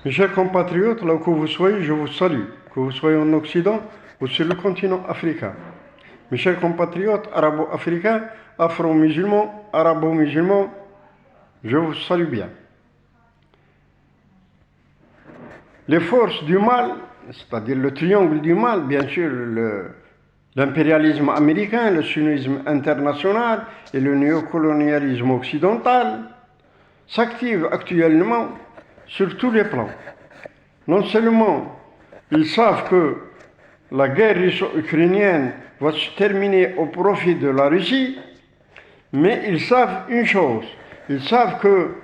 Mes chers compatriotes, là où que vous soyez, je vous salue. Que vous soyez en Occident ou sur le continent africain. Mes chers compatriotes arabo-africains, afro-musulmans, arabo-musulmans, je vous salue bien. Les forces du mal, c'est-à-dire le triangle du mal, bien sûr, l'impérialisme américain, le sionisme international et le néocolonialisme occidental, s'activent actuellement sur tous les plans. Non seulement ils savent que la guerre russo-ukrainienne va se terminer au profit de la Russie, mais ils savent une chose, ils savent que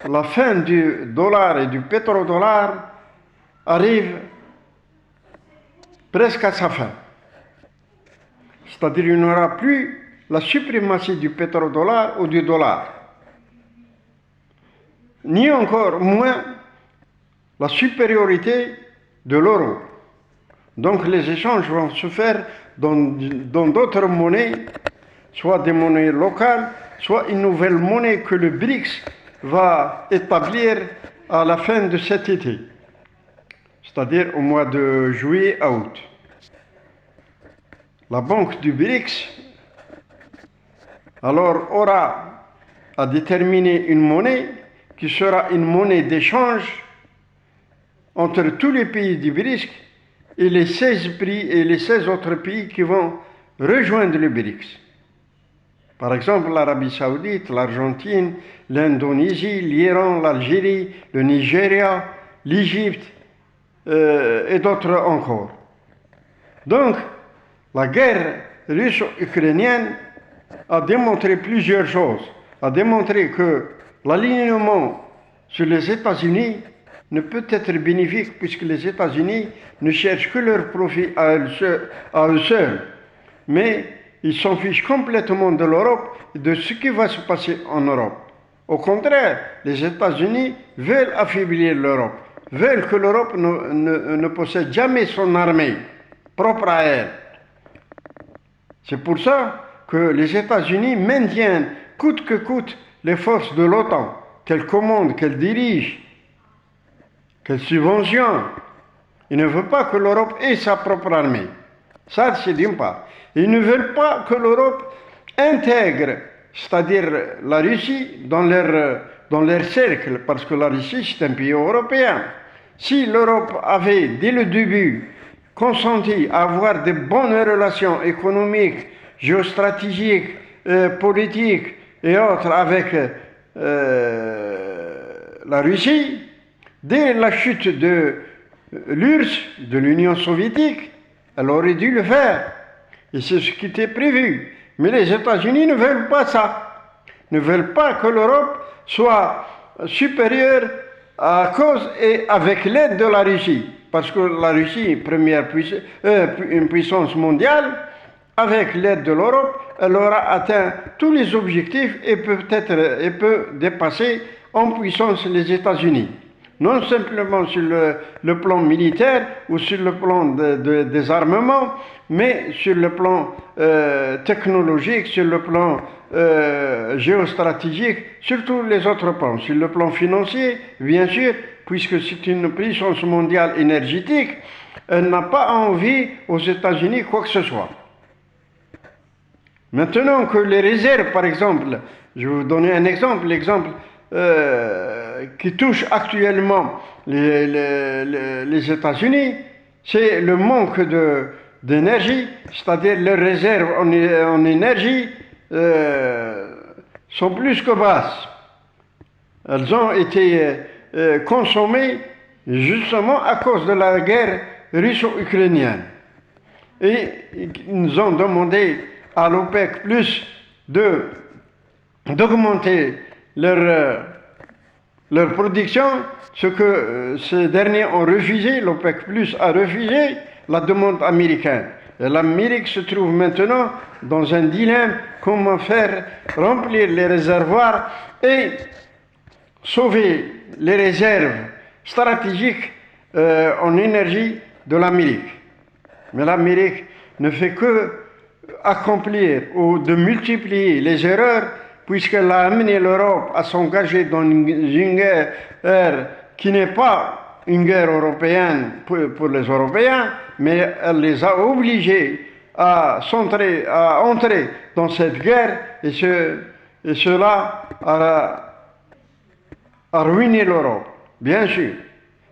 la fin du dollar et du pétrodollar arrive presque à sa fin. C'est-à-dire qu'il n'y aura plus la suprématie du pétrodollar ou du dollar, ni encore moins la supériorité de l'euro. Donc les échanges vont se faire dans d'autres monnaies, soit des monnaies locales, soit une nouvelle monnaie que le BRICS va établir à la fin de cet été, c'est-à-dire au mois de juillet à août. La banque du BRICS alors aura à déterminer une monnaie qui sera une monnaie d'échange entre tous les pays du BRICS et les 16 autres pays qui vont rejoindre le BRICS. Par exemple, l'Arabie Saoudite, l'Argentine, l'Indonésie, l'Iran, l'Algérie, le Nigeria, l'Égypte et d'autres encore. Donc, la guerre russo-ukrainienne a démontré plusieurs choses. A démontré que l'alignement sur les États-Unis ne peut être bénéfique puisque les États-Unis ne cherchent que leur profit à eux seuls. Mais ils s'en fichent complètement de l'Europe et de ce qui va se passer en Europe. Au contraire, les États-Unis veulent affaiblir l'Europe, veulent que l'Europe ne possède jamais son armée propre à elle. C'est pour ça que les États-Unis maintiennent coûte que coûte les forces de l'OTAN, qu'elles commandent, qu'elles dirigent, qu'elles subventionnent. Ils ne veulent pas que l'Europe ait sa propre armée. Ça, c'est d'une part. Ils ne veulent pas que l'Europe intègre, c'est-à-dire la Russie, dans leur cercle, parce que la Russie, c'est un pays européen. Si l'Europe avait, dès le début, consenti à avoir de bonnes relations économiques, géostratégiques, politiques et autres avec la Russie, dès la chute de l'URSS, de l'Union soviétique, elle aurait dû le faire. Et c'est ce qui était prévu. Mais les États-Unis ne veulent pas ça. Ne veulent pas que l'Europe soit supérieure à cause et avec l'aide de la Russie. Parce que la Russie, une puissance mondiale, avec l'aide de l'Europe, elle aura atteint tous les objectifs et peut dépasser en puissance les États-Unis. Non simplement sur le plan militaire ou sur le plan des armements, mais sur le plan technologique, sur le plan géostratégique, sur tous les autres plans. Sur le plan financier, bien sûr, puisque c'est une puissance mondiale énergétique, elle n'a pas envie aux États-Unis quoi que ce soit. Maintenant que les réserves, par exemple, je vais vous donner un exemple, l'exemple qui touche actuellement les États-Unis, c'est le manque d'énergie, c'est-à-dire les réserves en énergie sont plus que basses. Elles ont été consommées justement à cause de la guerre russo-ukrainienne. Et ils nous ont demandé à l'OPEC plus d'augmenter leur production, ce que ces derniers ont refusé, l'OPEC plus a refusé la demande américaine. Et l'Amérique se trouve maintenant dans un dilemme, comment faire remplir les réservoirs et sauver les réserves stratégiques en énergie de l'Amérique. Mais l'Amérique ne fait que accomplir ou de multiplier les erreurs, puisqu'elle a amené l'Europe à s'engager dans une guerre qui n'est pas une guerre européenne pour les Européens, mais elle les a obligés à entrer dans cette guerre, et cela a ruiné l'Europe. Bien sûr,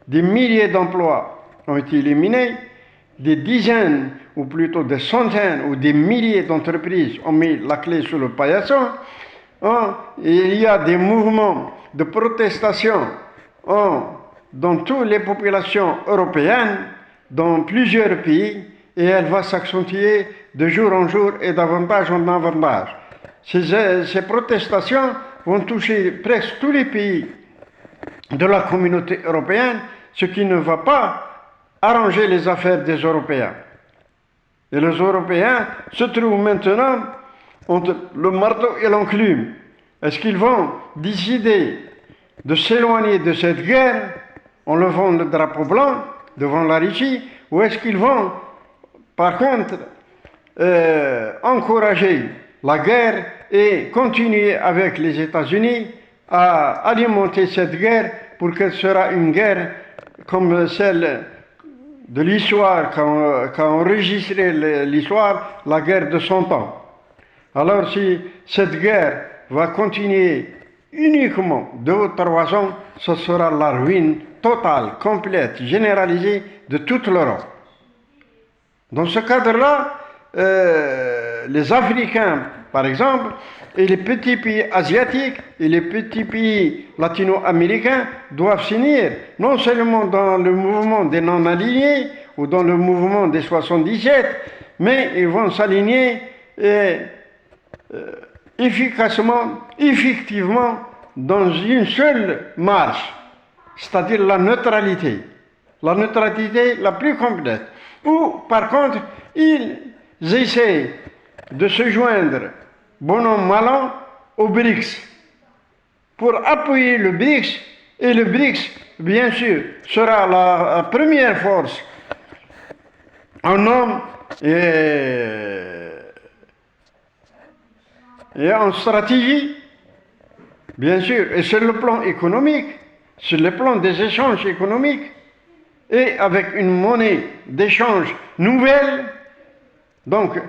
des milliers d'emplois ont été éliminés, des dizaines, ou plutôt des centaines ou des milliers d'entreprises ont mis la clé sous le paillasson. Il y a des mouvements de protestation dans toutes les populations européennes, dans plusieurs pays, et elle va s'accentuer de jour en jour et davantage en davantage. Ces protestations vont toucher presque tous les pays de la communauté européenne, ce qui ne va pas arranger les affaires des Européens. Et les Européens se trouvent maintenant entre le marteau et l'enclume. Est-ce qu'ils vont décider de s'éloigner de cette guerre en levant le drapeau blanc devant la Russie, ou est-ce qu'ils vont, par contre, encourager la guerre et continuer avec les États-Unis à alimenter cette guerre pour qu'elle sera une guerre comme celle de l'histoire, qu'a enregistré l'histoire, la guerre de 100 ans. Alors si cette guerre va continuer uniquement 2 ou 3 ans, ce sera la ruine totale, complète, généralisée de toute l'Europe. Dans ce cadre-là, les Africains, par exemple, et les petits pays asiatiques et les petits pays latino-américains doivent s'unir, non seulement dans le mouvement des non-alignés ou dans le mouvement des 77, mais ils vont s'aligner effectivement dans une seule marche, c'est-à-dire la neutralité la plus complète. Ou par contre, ils essaient de se joindre, bon an, mal an, au BRICS, pour appuyer le BRICS, et le BRICS, bien sûr, sera la première force en hommes et en stratégie, bien sûr, et sur le plan économique, sur le plan des échanges économiques, et avec une monnaie d'échange nouvelle. Donc,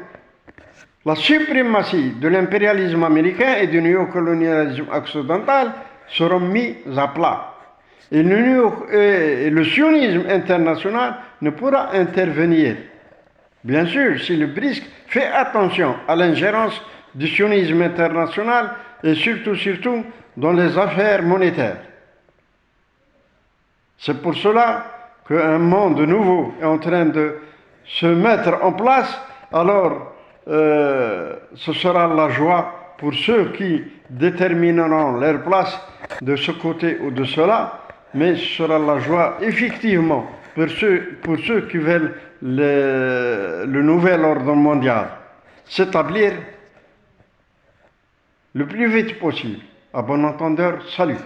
la suprématie de l'impérialisme américain et du néocolonialisme occidental seront mis à plat. Et le sionisme international ne pourra intervenir. Bien sûr, si le BRICS fait attention à l'ingérence du sionisme international et surtout dans les affaires monétaires. C'est pour cela qu'un monde nouveau est en train de se mettre en place. Alors, ce sera la joie pour ceux qui détermineront leur place de ce côté ou de cela, mais ce sera la joie effectivement pour ceux qui veulent le nouvel ordre mondial s'établir le plus vite possible. À bon entendeur, salut.